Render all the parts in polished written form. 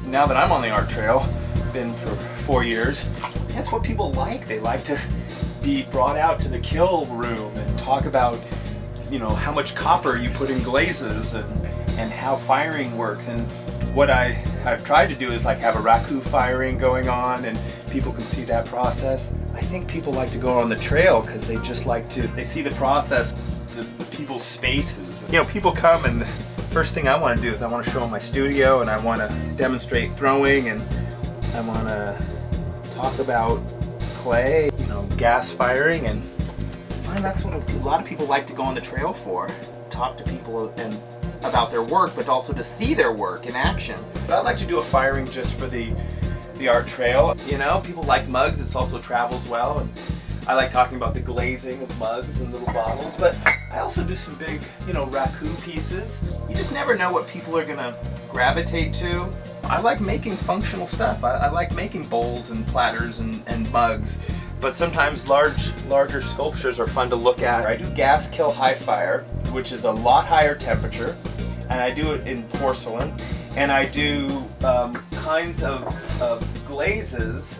now that I'm on the art trail, been for 4 years, that's what people like. They like to be brought out to the kiln room and talk about, you know, how much copper you put in glazes and how firing works. And what I've tried to do is like have a raku firing going on, and people can see that process. I think people like to go on the trail because they just like to, they see the process, the people's spaces. You know, people come, and the first thing I want to do is I want to show them my studio, and I want to demonstrate throwing, and I want to talk about clay, you know, gas firing, and that's what a lot of people like to go on the trail for. Talk to people and about their work, but also to see their work in action. But I'd like to do a firing just for the art trail. You know, people like mugs, it also travels well, and I like talking about the glazing of mugs and little bottles, but I also do some big, you know, raku pieces. You just never know what people are gonna gravitate to. I like making functional stuff. I like making bowls and platters and mugs, but sometimes larger sculptures are fun to look at. I do gas kill high fire, which is a lot higher temperature, and I do it in porcelain, and I do kinds of glazes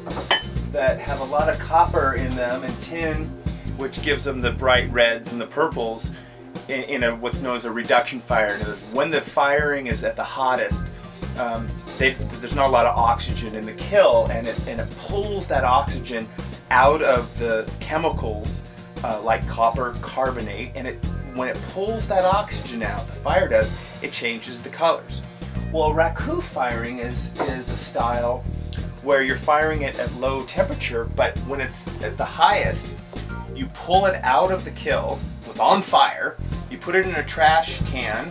that have a lot of copper in them and tin, which gives them the bright reds and the purples in what's known as a reduction fire. In other words, when the firing is at the hottest, there's not a lot of oxygen in the kiln, and it pulls that oxygen out of the chemicals like copper carbonate, and when it pulls that oxygen out, the fire does, it changes the colors. Well, raku firing is a style where you're firing it at low temperature, but when it's at the highest, you pull it out of the kiln, it's on fire, you put it in a trash can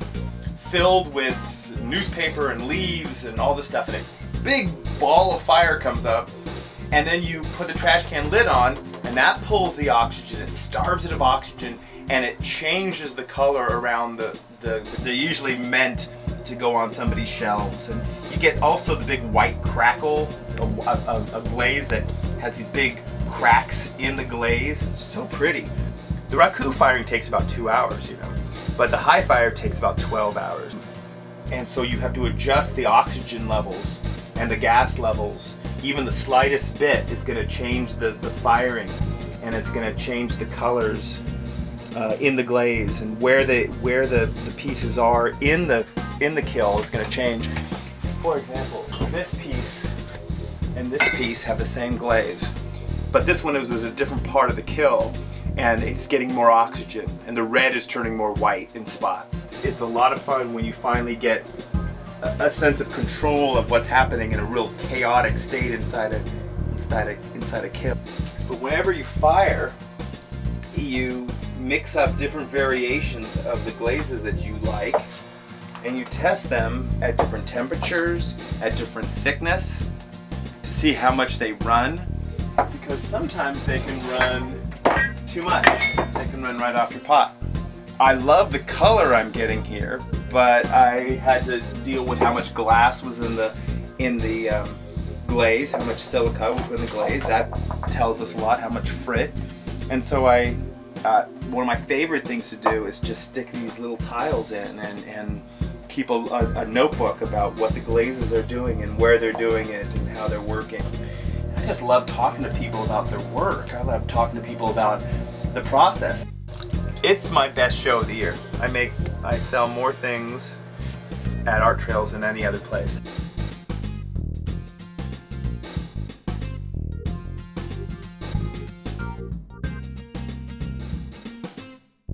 filled with newspaper and leaves and all this stuff, and a big ball of fire comes up, and then you put the trash can lid on, and that pulls the oxygen, it starves it of oxygen, and it changes the color around they're usually meant to go on somebody's shelves. And you get also the big white crackle, a glaze that has these big cracks in the glaze. It's so pretty. The raku firing takes about 2 hours, you know, but the high fire takes about 12 hours. And so you have to adjust the oxygen levels and the gas levels. Even the slightest bit is going to change the firing, and it's going to change the colors in the glaze, and where the pieces are in the kiln is going to change. For example, this piece and this piece have the same glaze, but this one is a different part of the kiln, and it's getting more oxygen, and the red is turning more white in spots. It's a lot of fun when you finally get a sense of control of what's happening in a real chaotic state inside a kiln. But whenever you fire, you mix up different variations of the glazes that you like, and you test them at different temperatures, at different thickness, to see how much they run, because sometimes they can run too much. They can run right off your pot. I love the color I'm getting here, but I had to deal with how much glass was in the glaze, how much silica was in the glaze. That tells us a lot, how much frit. And so one of my favorite things to do is just stick these little tiles in and keep a notebook about what the glazes are doing and where they're doing it and how they're working. I just love talking to people about their work. I love talking to people about the process. It's my best show of the year. I sell more things at art trails than any other place.